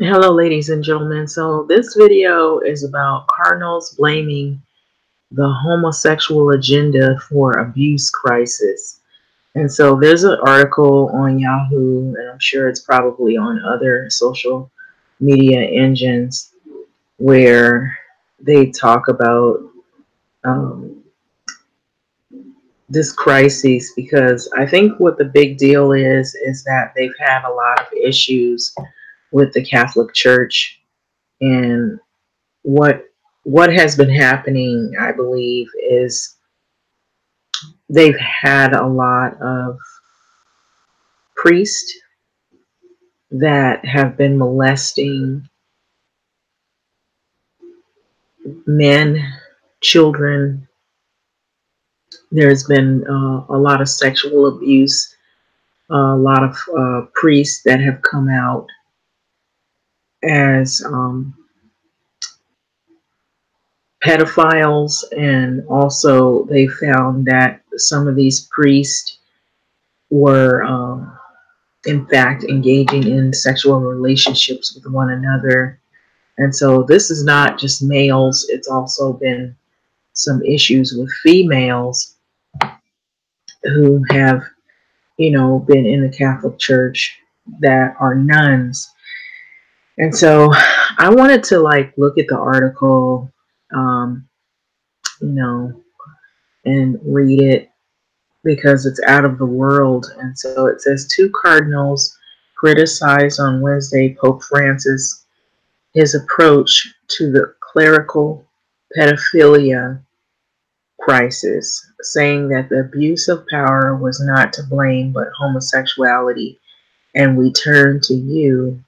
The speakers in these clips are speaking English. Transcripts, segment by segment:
Hello, ladies and gentlemen. So, this video is about Cardinals blaming the homosexual agenda for abuse crisis. And so, there's an article on Yahoo, and I'm sure it's probably on other social media engines, where they talk about um, this crisis, because I think what the big deal is that they've had a lot of issues with the Catholic Church. And what has been happening, I believe, is they've had a lot of priests that have been molesting men, children. There's been a lot of sexual abuse, a lot of priests that have come out as pedophiles, and also they found that some of these priests were in fact engaging in sexual relationships with one another. And so this is not just males, it's also been some issues with females who have, been in the Catholic Church that are nuns. And so I wanted to look at the article, um, you know, and read it because it's out of the world. And so it says two cardinals criticized on Wednesday Pope Francis his approach to the clerical pedophilia crisis, saying that the abuse of power was not to blame but homosexuality, and we turn to you.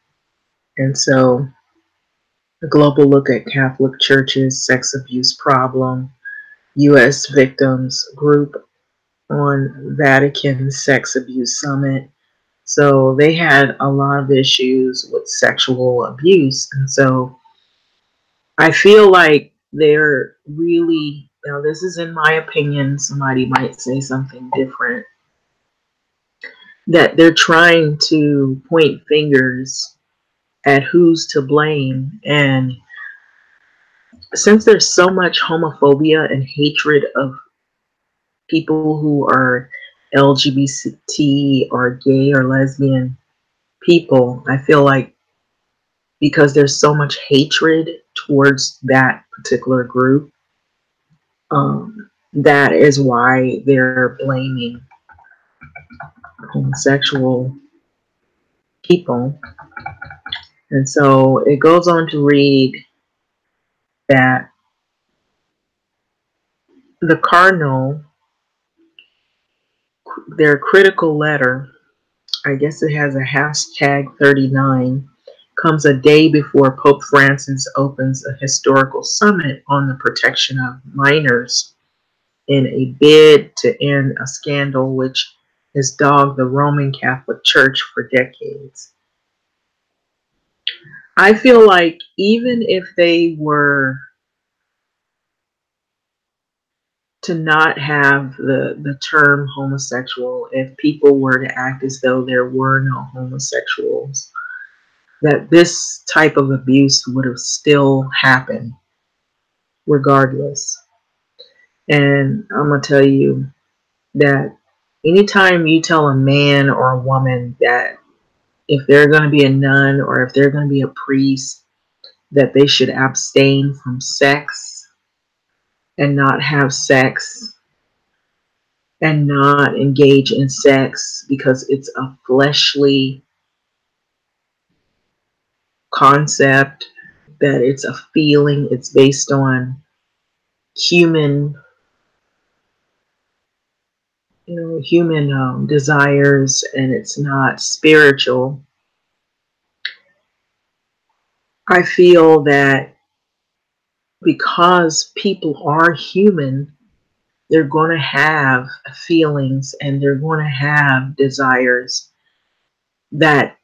And so, a global look at Catholic Church's sex abuse problem, U.S. victims group on Vatican sex abuse summit. So they had a lot of issues with sexual abuse, and so I feel like they're really, now this is in my opinion, somebody might say something different, that they're trying to point fingers at who's to blame. And since there's so much homophobia and hatred of people who are LGBT or gay or lesbian people, I feel like because there's so much hatred towards that particular group, that is why they're blaming homosexual people. And so it goes on to read that the Cardinal, their critical letter, I guess it has a hashtag 39, comes a day before Pope Francis opens a historical summit on the protection of minors in a bid to end a scandal which has dogged the Roman Catholic Church for decades. I feel like even if they were to not have the term homosexual, if people were to act as though there were no homosexuals, that this type of abuse would have still happened regardless. And I'm going to tell you that anytime you tell a man or a woman that if they're going to be a nun or if they're going to be a priest, that they should abstain from sex and not have sex and not engage in sex because it's a fleshly concept, that it's a feeling, it's based on human, human desires, and it's not spiritual. I feel that because people are human, they're going to have feelings and they're going to have desires, that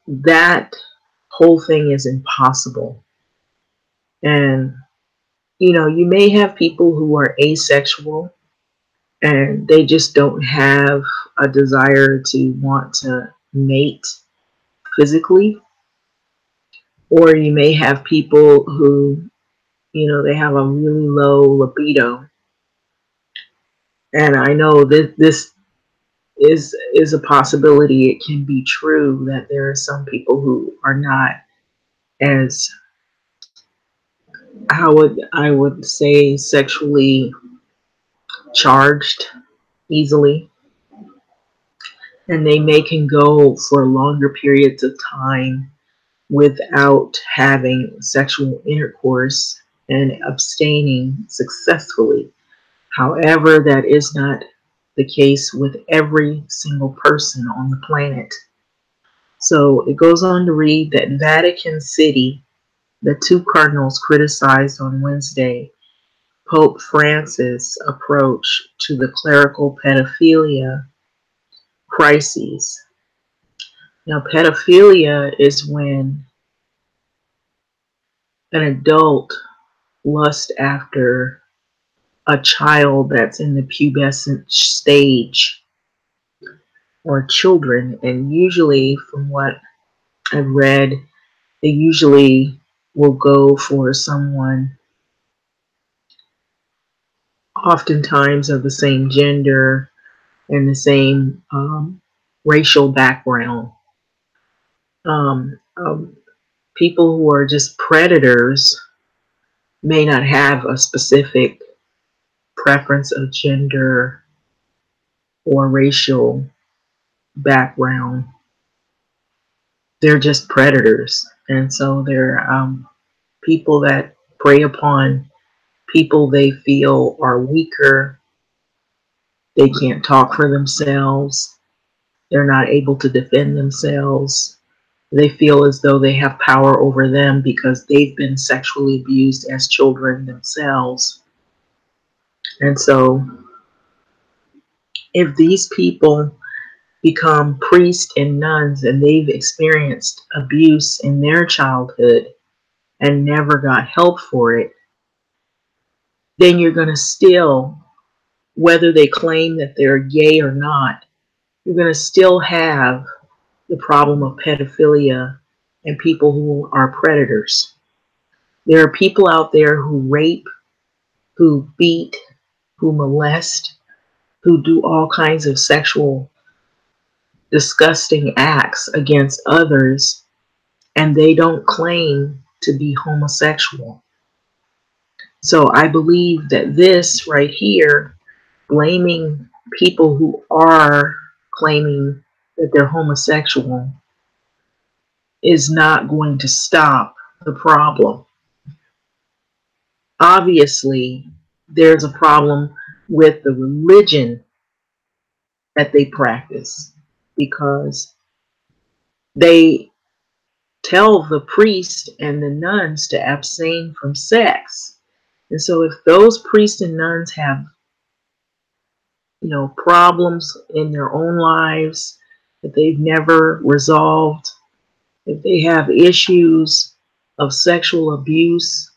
whole thing is impossible. And you may have people who are asexual and they just don't have a desire to want to mate physically, Or you may have people who, they have a really low libido. And I know that this is a possibility. It can be true that there are some people who are not as, I would say, sexually charged easily, and they may can go for longer periods of time without having sexual intercourse and abstaining successfully. However, that is not the case with every single person on the planet. So it goes on to read that in Vatican City, the two cardinals criticized on Wednesday Pope Francis' approach to the clerical pedophilia crises. Now, pedophilia is when an adult lusts after a child that's in the pubescent stage, or children. And usually, from what I've read, they usually will go for someone oftentimes of the same gender and the same racial background. Um, um, People who are just predators may not have a specific preference of gender or racial background. They're just predators. And so they're people that prey upon people they feel are weaker. They can't talk for themselves. They're not able to defend themselves. They feel as though they have power over them because they've been sexually abused as children themselves. And so if these people become priests and nuns and they've experienced abuse in their childhood and never got help for it, then you're going to still, whether they claim that they're gay or not, you're going to still have the problem of pedophilia and people who are predators. There are people out there who rape, who beat, who molest, who do all kinds of sexual disgusting acts against others, and they don't claim to be homosexual. So I believe that this right here, blaming people who are claiming that they're homosexual, is not going to stop the problem. Obviously, there's a problem with the religion that they practice because they tell the priest and the nuns to abstain from sex. And so if those priests and nuns have, problems in their own lives that they've never resolved, if they have issues of sexual abuse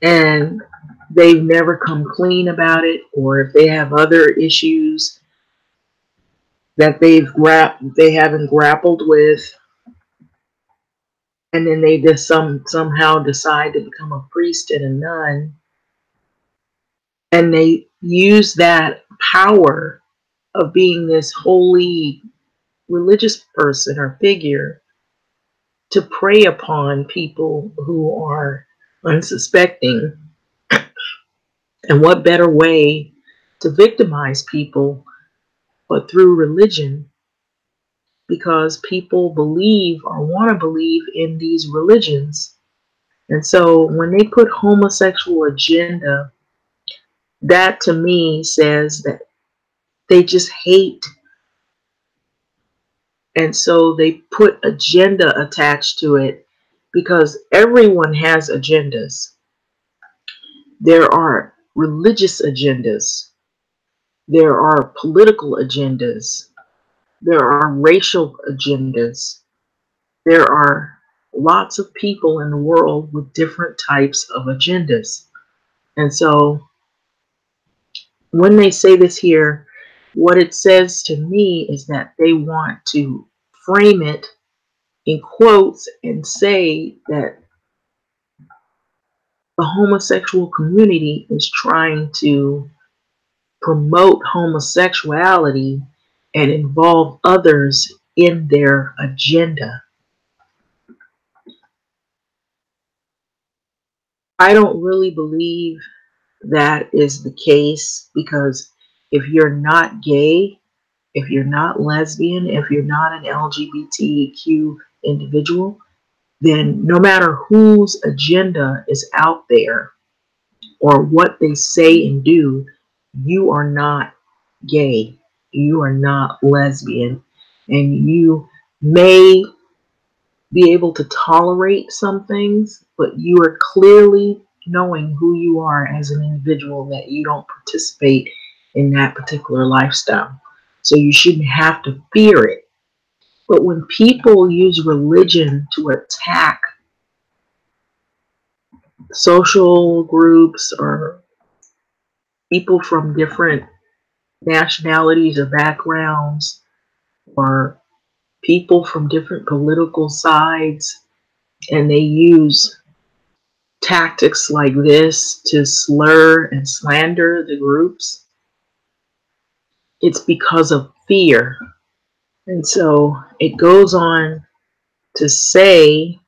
and they've never come clean about it, or if they have other issues that they haven't grappled with, and then they just somehow decide to become a priest and a nun, and they use that power of being this holy religious person or figure to prey upon people who are unsuspecting. And what better way to victimize people but through religion, because people believe or want to believe in these religions. And so when they put homosexual agenda, that to me says that they just hate. And so they put agenda attached to it because everyone has agendas. There are religious agendas. There are political agendas. There are racial agendas. There are lots of people in the world with different types of agendas. And so when they say this here, what it says to me is that they want to frame it in quotes and say that the homosexual community is trying to promote homosexuality and involve others in their agenda. I don't really believe that is the case, because if you're not gay, if you're not lesbian, if you're not an LGBTQ individual, then no matter whose agenda is out there or what they say and do, you are not gay, you are not lesbian, and you may be able to tolerate some things, but you are clearly knowing who you are as an individual, that you don't participate in that particular lifestyle. So you shouldn't have to fear it. But when people use religion to attack social groups or people from different nationalities or backgrounds, or people from different political sides, and they use tactics like this to slur and slander the groups, it's because of fear. And so it goes on to say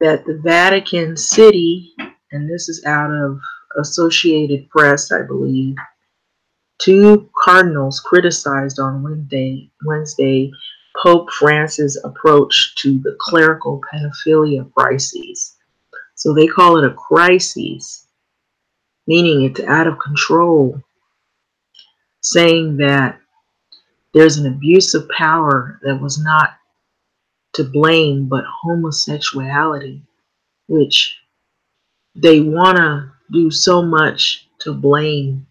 that the Vatican City, and this is out of Associated Press, I believe, two cardinals criticized on Wednesday Pope Francis' approach to the clerical pedophilia crises. So they call it a crisis, meaning it's out of control, saying that there's an abuse of power that was not to blame but homosexuality, which they want to do so much to blame.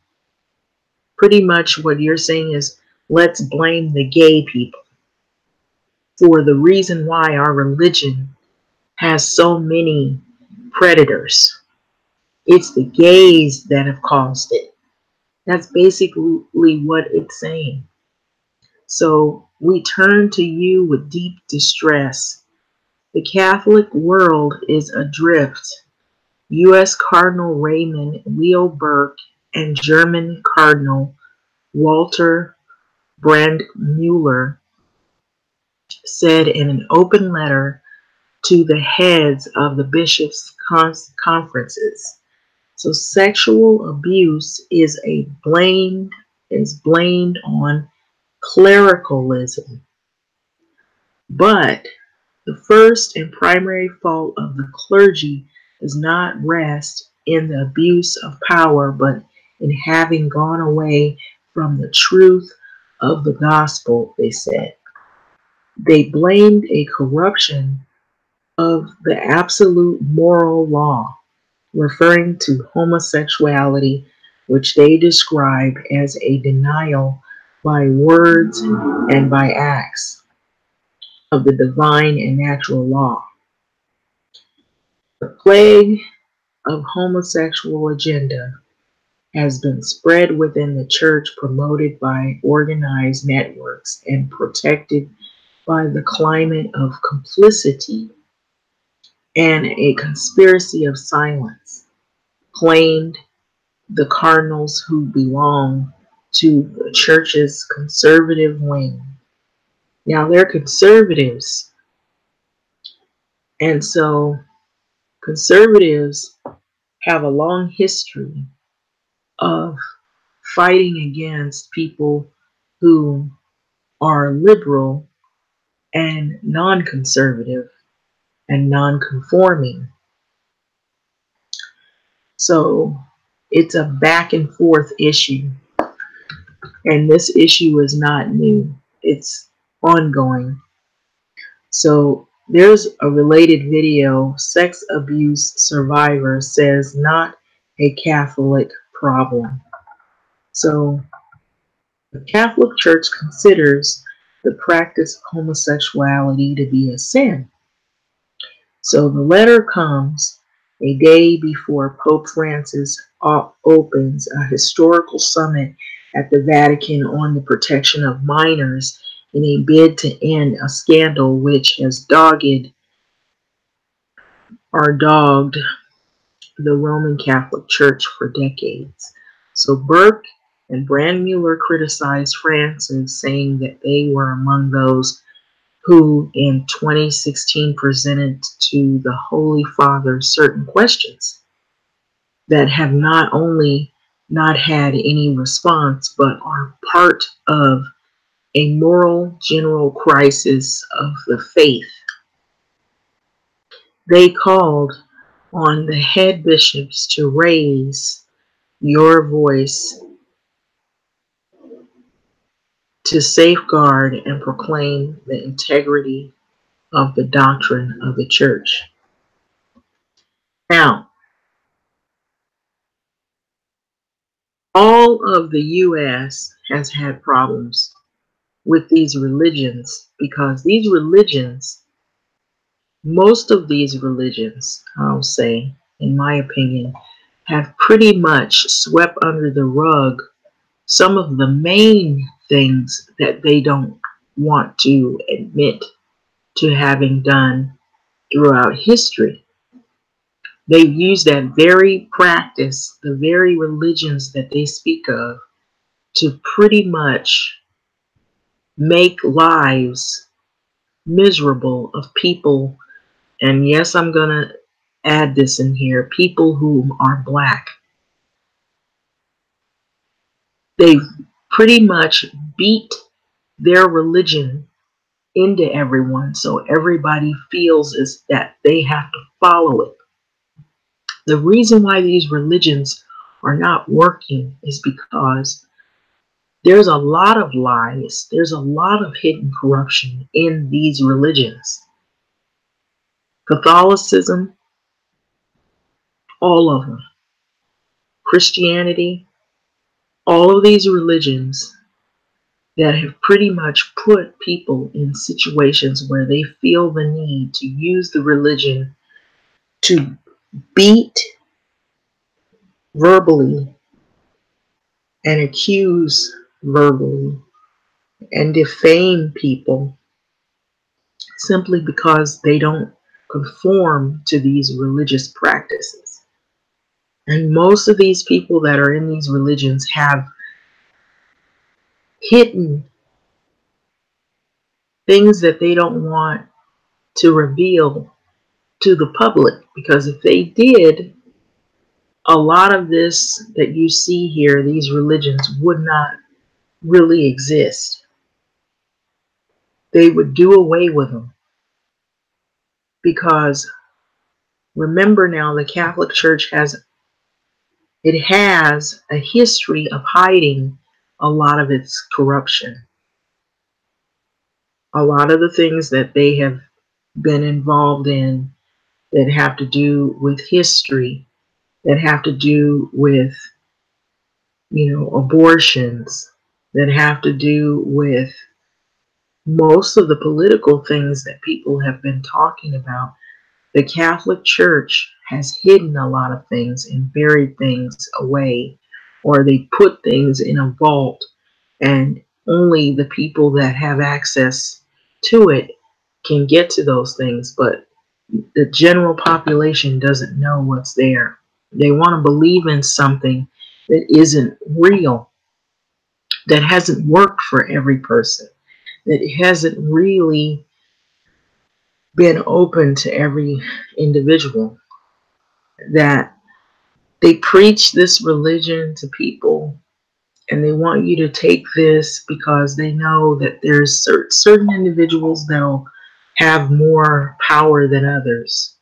Pretty much what you're saying is, let's blame the gay people for the reason why our religion has so many predators. It's the gays that have caused it. That's basically what it's saying. So we turn to you with deep distress. The Catholic world is adrift. U.S. Cardinal Raymond Leo Burke and German Cardinal Walter Brandmüller said in an open letter to the heads of the bishops' conferences. So sexual abuse is blamed on clericalism. But the first and primary fault of the clergy does not rest in the abuse of power, but in having gone away from the truth of the gospel, they said. They blamed a corruption of the absolute moral law, referring to homosexuality, which they describe as a denial by words and by acts of the divine and natural law. The plague of homosexual agenda has been spread within the church, promoted by organized networks and protected by the climate of complicity and a conspiracy of silence, claimed the cardinals who belong to the church's conservative wing. Now they're conservatives, and so conservatives have a long history of fighting against people who are liberal and non-conservative and non-conforming. So it's a back and forth issue. And this issue is not new. It's ongoing. So there's a related video, sex abuse survivor says not a Catholic problem. So the Catholic Church considers the practice of homosexuality to be a sin. So the letter comes a day before Pope Francis opens a historical summit at the Vatican on the protection of minors in a bid to end a scandal which has dogged the Roman Catholic Church for decades. So Burke and Brandmuller criticized Francis, saying that they were among those who in 2016 presented to the Holy Father certain questions that have not only not had any response, but are part of a moral general crisis of the faith. They called on the head bishops to raise your voice to safeguard and proclaim the integrity of the doctrine of the church. Now, all of the U.S. has had problems with these religions because these religions, most of these religions, I'll say, in my opinion, have pretty much swept under the rug some of the main things that they don't want to admit to having done throughout history. They use that very practice, the very religions that they speak of, to pretty much make lives miserable of people. And yes, I'm going to add this in here, people who are black. They pretty much beat their religion into everyone, so everybody feels is that they have to follow it. The reason why these religions are not working is because there's a lot of lies, there's a lot of hidden corruption in these religions. Catholicism, all of them. Christianity, all of these religions that have pretty much put people in situations where they feel the need to use the religion to beat verbally and accuse verbally and defame people simply because they don't conform to these religious practices. And most of these people that are in these religions have hidden things that they don't want to reveal to the public, because if they did, a lot of this that you see here, these religions, would not really exist. They would do away with them. Because remember now, the Catholic Church has a history of hiding a lot of its corruption. A lot of the things that they have been involved in that have to do with history, that have to do with, abortions, that have to do with most of the political things that people have been talking about. The Catholic Church has hidden a lot of things and buried things away, or they put things in a vault, and only the people that have access to it can get to those things, but the general population doesn't know what's there. They want to believe in something that isn't real, that hasn't worked for every person, that hasn't really been open to every individual, that they preach this religion to people and they want you to take this because they know that there's certain individuals that'll have more power than others.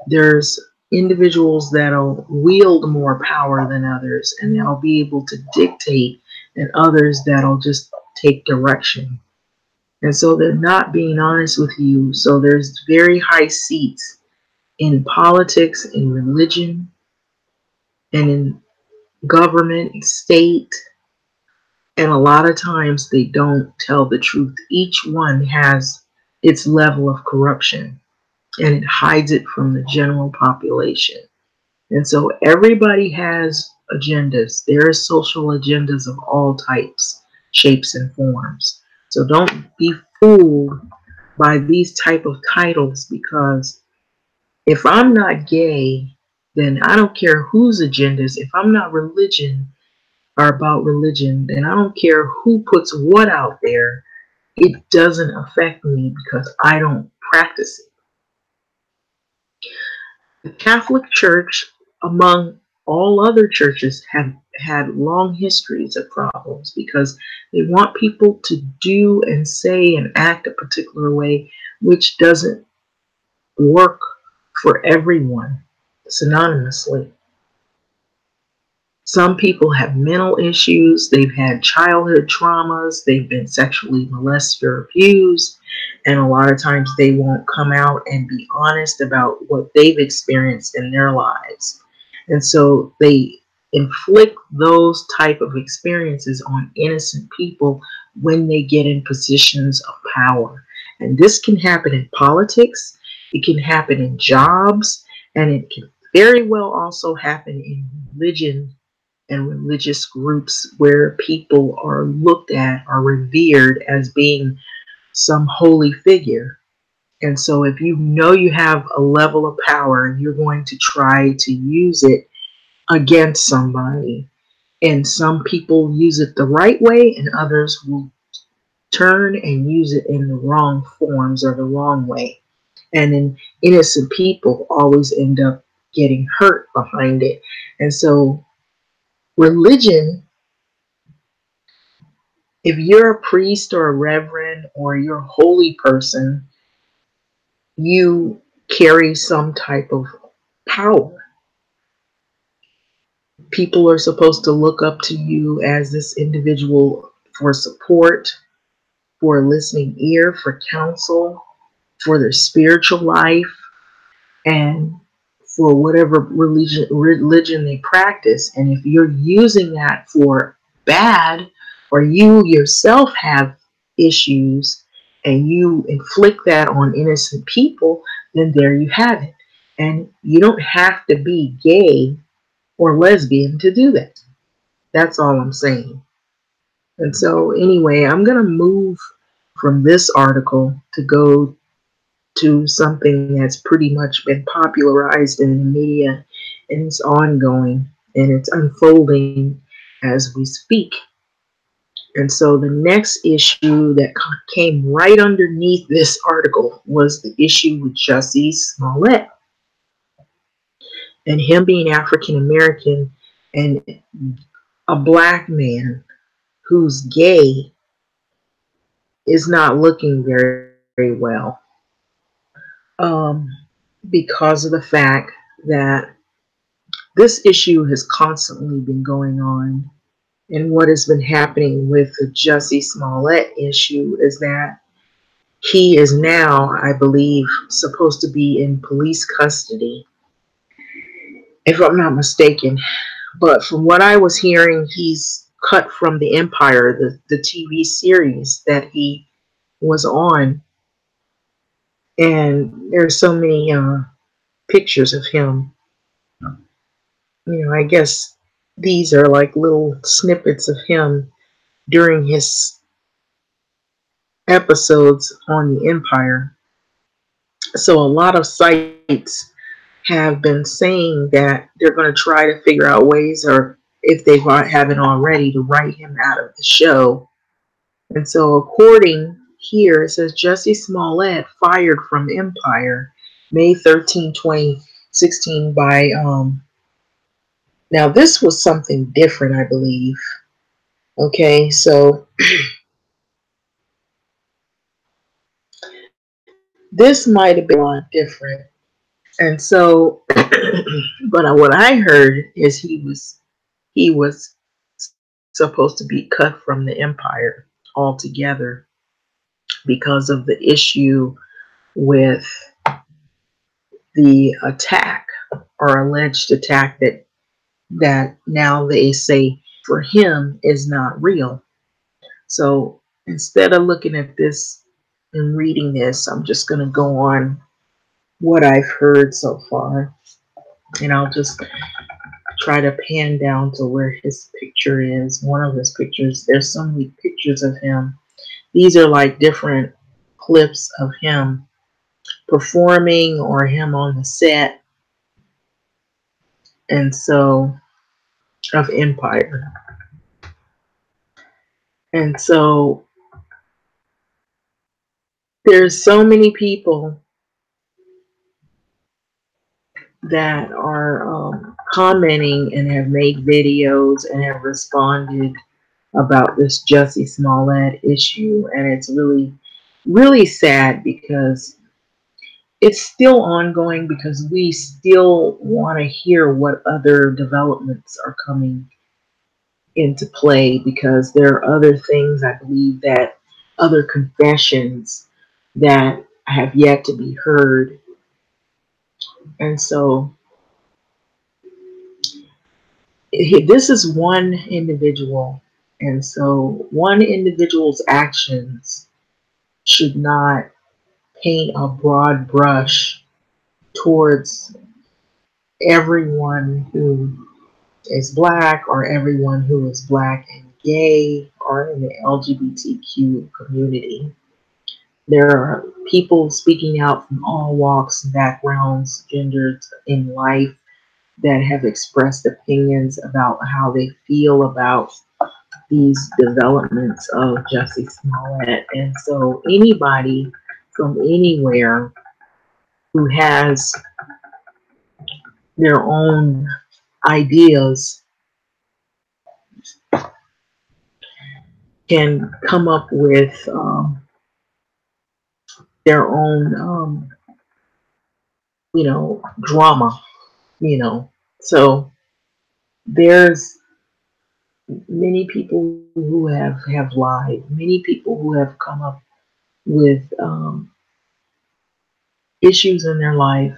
There's individuals that'll wield more power than others, and they'll be able to dictate, and others that'll just take direction. And so they're not being honest with you. So there's very high seats in politics, in religion, and in government, and state. And a lot of times they don't tell the truth. Each one has its level of corruption, and it hides it from the general population. And so everybody has agendas. There are social agendas of all types, shapes, and forms. So don't be fooled by these type of titles, because if I'm not gay, then I don't care whose agendas. If I'm not religion or about religion, then I don't care who puts what out there. It doesn't affect me because I don't practice it. The Catholic Church, among all other churches, have had long histories of problems because they want people to do and say and act a particular way, which doesn't work for everyone synonymously. Some people have mental issues, they've had childhood traumas, they've been sexually molested or abused, and a lot of times they won't come out and be honest about what they've experienced in their lives. And so they inflict those type of experiences on innocent people when they get in positions of power. And this can happen in politics, it can happen in jobs, and it can very well also happen in religion and religious groups where people are looked at or revered as being some holy figure. And so if you know you have a level of power, you're going to try to use it against somebody. And some people use it the right way, and others will turn and use it in the wrong forms or the wrong way. And then innocent people always end up getting hurt behind it. And so religion, if you're a priest or a reverend or you're a holy person, you carry some type of power. People are supposed to look up to you as this individual for support, for a listening ear, for counsel, for their spiritual life, and for whatever religion they practice. And if you're using that for bad, or you yourself have issues and you inflict that on innocent people, then there you have it. And you don't have to be gay or lesbian to do that. That's all I'm saying. And so anyway, I'm going to move from this article to go to something that's pretty much been popularized in the media, and it's ongoing and it's unfolding as we speak. And so the next issue that came right underneath this article was the issue with Jussie Smollett and him being African American and a black man who's gay is not looking very, very well, um, because of the fact that this issue has constantly been going on. And what has been happening with the Jussie Smollett issue is that he is now, I believe, supposed to be in police custody, if I'm not mistaken. But from what I was hearing, he's cut from the Empire, the TV series that he was on. And there's so many pictures of him. I guess these are like little snippets of him during his episodes on the Empire. So a lot of sites have been saying that they're going to try to figure out ways, or if they haven't already, to write him out of the show. And so according here, it says Jussie Smollett fired from Empire May 13, 2016 by, now this was something different, I believe. Okay, so this might have been a lot different. And so, but what I heard is he was supposed to be cut from the Empire altogether because of the issue with the attack or alleged attack that now they say for him is not real. So instead of looking at this and reading this, I'm just going to go on what I've heard so far, and I'll just try to pan down to where his picture is. One of his pictures, there's so many pictures of him These are like different clips of him performing or him on the set, and so of Empire. And so there's so many people that are commenting and have made videos and have responded about this Jussie Smollett issue, and it's really, really sad because it's still ongoing because we still want to hear what other developments are coming into play because there are other things I believe that other confessions that have yet to be heard. And so this is one individual. And so one individual's actions should not paint a broad brush towards everyone who is black or everyone who is black and gay or in the LGBTQ community. There are people speaking out from all walks, backgrounds, genders in life that have expressed opinions about how they feel about these developments of Jussie Smollett. And so anybody from anywhere who has their own ideas can come up with their own, drama, you know. So there's many people who have lied, many people who have come up with issues in their life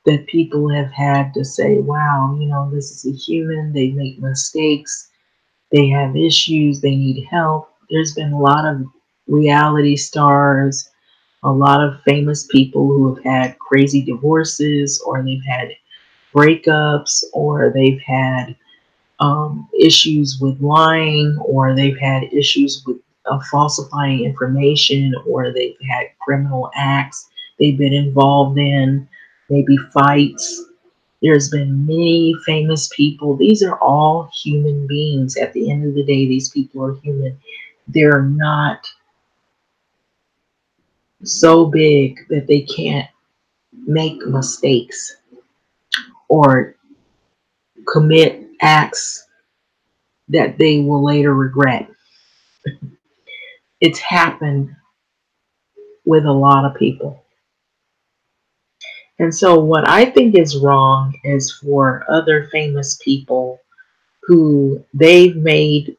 that people have had to say, wow, this is a human, they make mistakes, they have issues, they need help. There's been a lot of reality stars, a lot of famous people who have had crazy divorces, or they've had breakups, or they've had issues with lying, or they've had issues with falsifying information, or they've had criminal acts they've been involved in, maybe fights. There's been many famous people. These are all human beings. At the end of the day, these people are human. They're not so big that they can't make mistakes or commit acts that they will later regret. It's happened with a lot of people. And so, what I think is wrong is for other famous people who they've made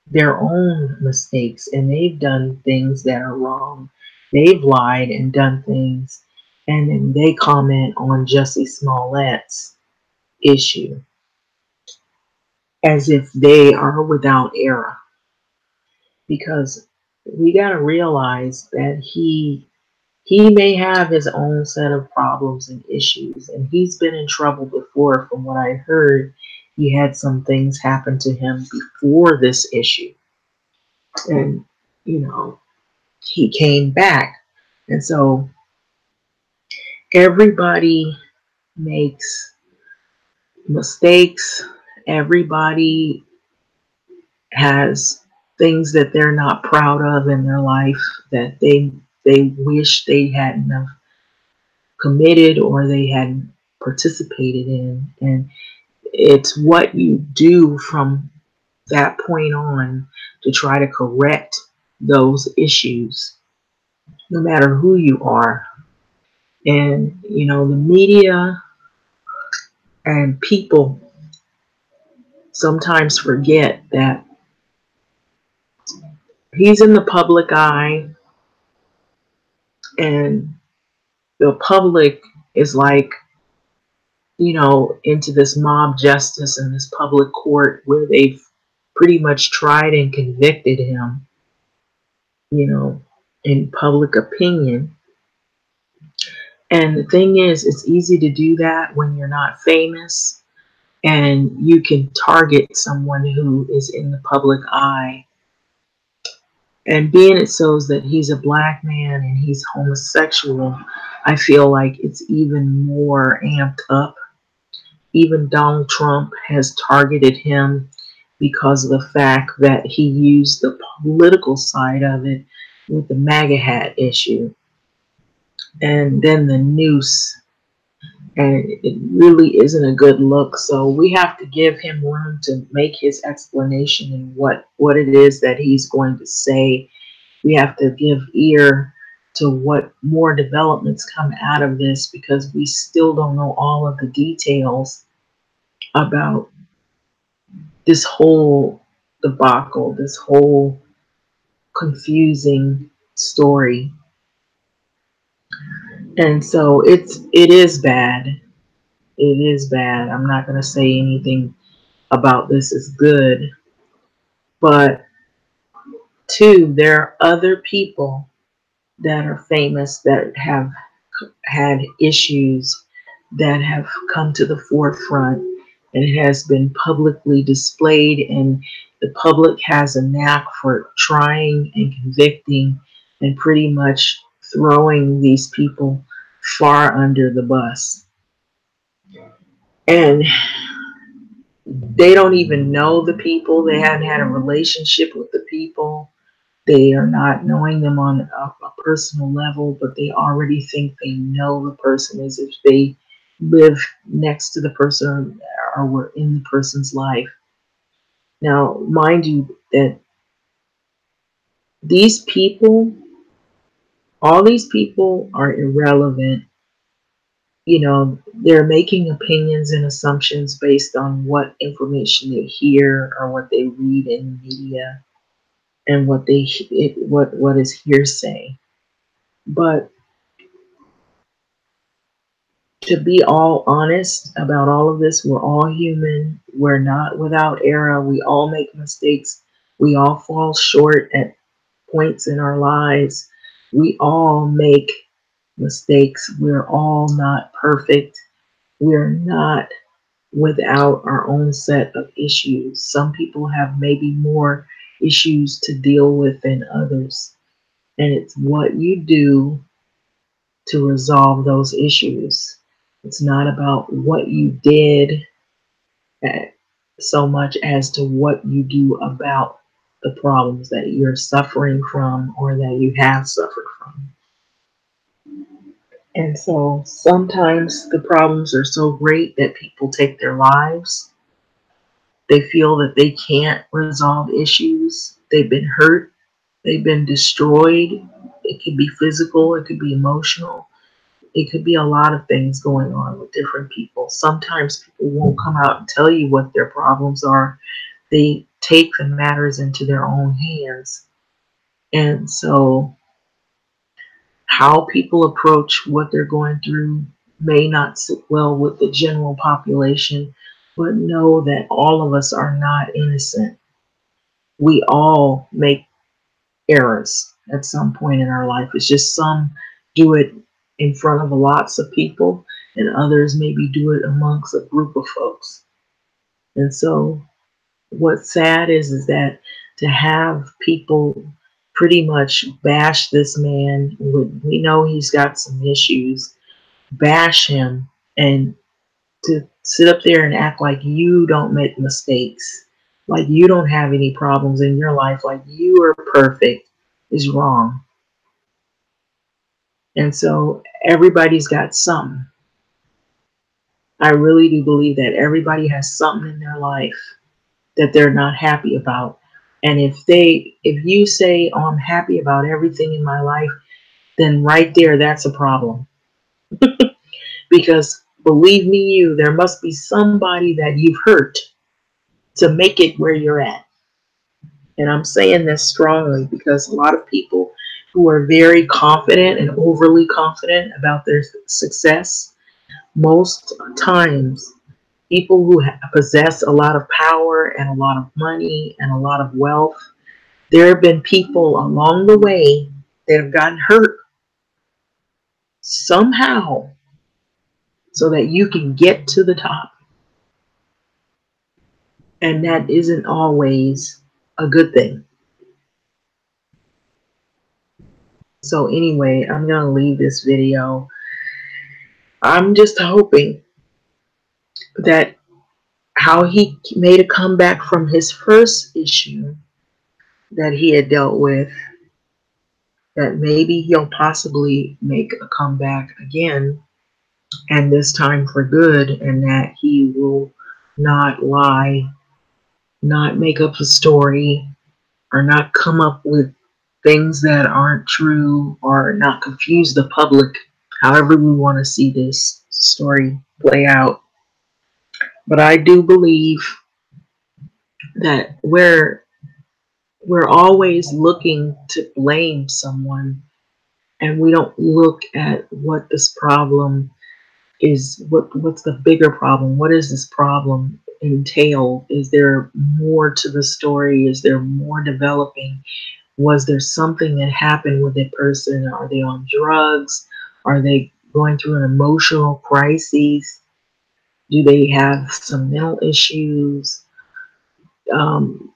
their own mistakes and they've done things that are wrong. They've lied and done things, and then they comment on Jussie Smollett's issue as if they are without error. Because we got to realize that he may have his own set of problems and issues, and he's been in trouble before. From what I heard, he had some things happen to him before this issue, and he came back. And so everybody makes mistakes. Everybody has things that they're not proud of in their life that they wish they hadn't have committed or they hadn't participated in. And it's what you do from that point on to try to correct those issues, no matter who you are. And the media and people sometimes forget that he's in the public eye, and the public is like, into this mob justice and this public court where they've pretty much tried and convicted him, in public opinion. And the thing is, it's easy to do that when you're not famous and you can target someone who is in the public eye And being it so that he's a black man and he's homosexual, I feel like it's even more amped up. Even Donald Trump has targeted him because of the fact that he used the political side of it with the MAGA hat issue and then the noose. And it really isn't a good look. So we have to give him room to make his explanation and what it is that he's going to say. We have to give ear to what more developments come out of this because we still don't know all of the details about this whole debacle, this whole confusing story. And so it is bad. It is bad. I'm not going to say anything about this is good, but two, there are other people that are famous that have had issues that have come to the forefront and it has been publicly displayed, and the public has a knack for trying and convicting and pretty much throwing these people far under the bus. And they don't even know the people, they haven't had a relationship with the people. They are not knowing them on a personal level, but they already think they know the person as if they live next to the person or were in the person's life. Now, mind you, that these people, all these people are irrelevant. You know, they're making opinions and assumptions based on what information they hear or what they read in the media and what is hearsay. But to be all honest about all of this, we're all human. We're not without error. We all make mistakes. We all fall short at points in our lives. We all make mistakes. We're all not perfect. We're not without our own set of issues. Some people have maybe more issues to deal with than others. And it's what you do to resolve those issues. It's not about what you did so much as to what you do about the problems that you're suffering from or that you have suffered from. And so sometimes the problems are so great that people take their lives. They feel that they can't resolve issues. They've been hurt. They've been destroyed. It could be physical, it could be emotional. It could be a lot of things going on with different people. Sometimes people won't come out and tell you what their problems are. They take the matters into their own hands. And so, how people approach what they're going through may not sit well with the general population, but know that all of us are not innocent. We all make errors at some point in our life. It's just some do it in front of lots of people, and others maybe do it amongst a group of folks. And so, what's sad is that to have people pretty much bash this man, we know he's got some issues, bash him, and to sit up there and act like you don't make mistakes, like you don't have any problems in your life, like you are perfect, is wrong. And so everybody's got something. I really do believe that everybody has something in their life that they're not happy about. And if you say, "Oh, I'm happy about everything in my life," then right there, that's a problem. Because believe me, there must be somebody that you've hurt to make it where you're at. And I'm saying this strongly because a lot of people who are very confident and overly confident about their success, most times people who possess a lot of power and a lot of money and a lot of wealth, there have been people along the way that have gotten hurt somehow so that you can get to the top. And that isn't always a good thing. So anyway, I'm going to leave this video. I'm just hoping that how he made a comeback from his first issue that he had dealt with, that maybe he'll possibly make a comeback again, and this time for good, and that he will not lie, not make up a story, or not come up with things that aren't true, or not confuse the public, however we want to see this story play out. But I do believe that we're always looking to blame someone, and we don't look at what this problem is. What's the bigger problem? What does this problem entail? Is there more to the story? Is there more developing? Was there something that happened with a person? Are they on drugs? Are they going through an emotional crisis? Do they have some mental issues,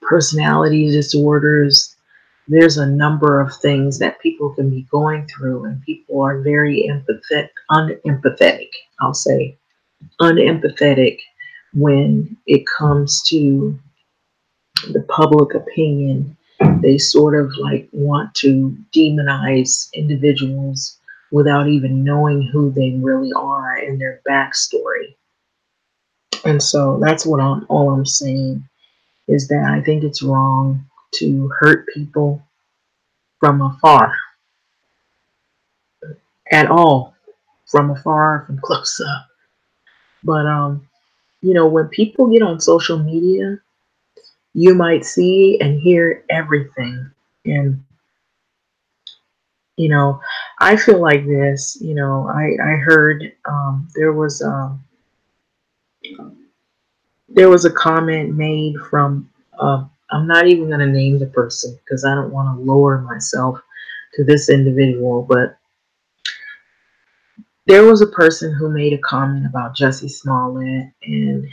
personality disorders? There's a number of things that people can be going through, and people are very unempathetic, I'll say, unempathetic when it comes to the public opinion. They sort of like want to demonize individuals without even knowing who they really are and their backstory. And so that's what all I'm saying is that I think it's wrong to hurt people from afar at all, from afar, from close up. But when people get on social media, you might see and hear everything. And I feel like this. I heard there was a comment made from. I'm not even going to name the person because I don't want to lower myself to this individual, but there was a person who made a comment about Jussie Smollett, and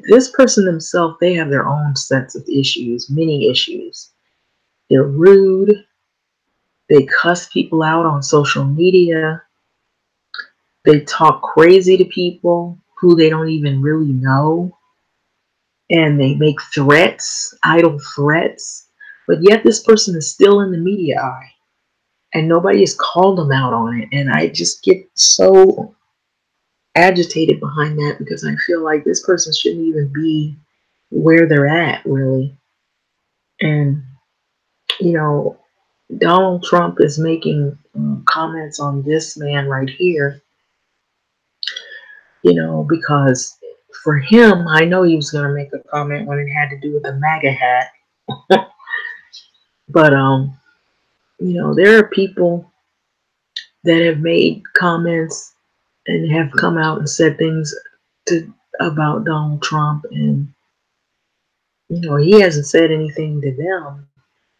this person themselves, they have their own sets of issues, many issues. They're rude. They cuss people out on social media. They talk crazy to people who they don't even really know. And they make threats, idle threats. But yet this person is still in the media eye. And nobody has called them out on it. And I just get so agitated behind that because I feel like this person shouldn't even be where they're at, really. And, Donald Trump is making comments on this man right here, because for him, I know he was going to make a comment when it had to do with the MAGA hat. But, there are people that have made comments and have come out and said things about Donald Trump, and, he hasn't said anything to them.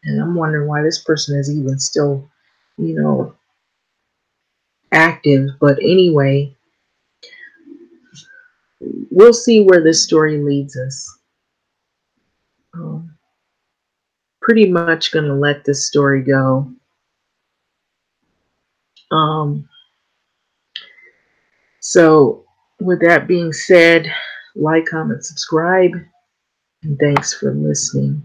And I'm wondering why this person is even still, active. But anyway, we'll see where this story leads us. Pretty much going to let this story go. So with that being said, like, comment, subscribe, and thanks for listening.